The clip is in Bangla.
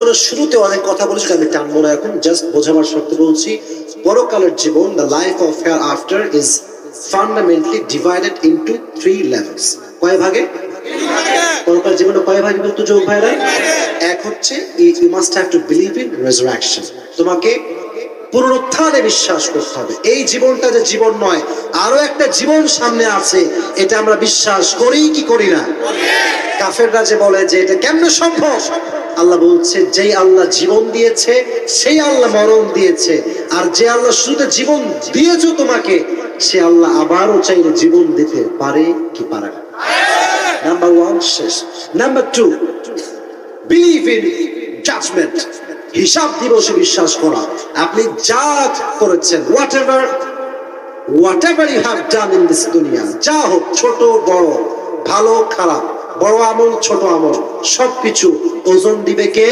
বক্তব্যের শুরুতে অনেক কথা বলেছি, আমি টানবো না এখন, জাস্ট বোঝাবার শর্তে বলছি। পরকালের জীবন, the life of hereafter is fundamentally divided into 3 levels. কয় ভাগে? পরকাল জীবনে কয় ভাগে বলতো যোগ ভাইরা? এক হচ্ছে you must have to believe in resurrection, তোমাকে পুনরুত্থানে বিশ্বাস করতে হবে। এই জীবনটা যে জীবন নয়, আরো একটা জীবন সামনে আছে, এটা আমরা বিশ্বাস করি কি করি না? কাফেররা যে বলে যে এটা কেমনে সম্ভব, আল্লাহ বলছে যেই আল্লাহ জীবন দিয়েছে সেই আল্লাহ মরণ দিয়েছে, আর যে আল্লাহ শুধু জীবন দিয়েছো তোমাকে, সে আল্লাহ আবারও চাইলে জীবন দিতে পারে কি পারে না। নাম্বার 1 শেষ। নাম্বার 2, বিলিভ ইন জাজমেন্ট, হিসাব দিবসে বিশ্বাস করা। আপনি যা করেছেন, whatever you have done in this দুনিয়া, যা হোক, ছোট বড়, ভালো খারাপ, বড় আমল ছোট আমল, সবকিছু ওজন দিবে কে?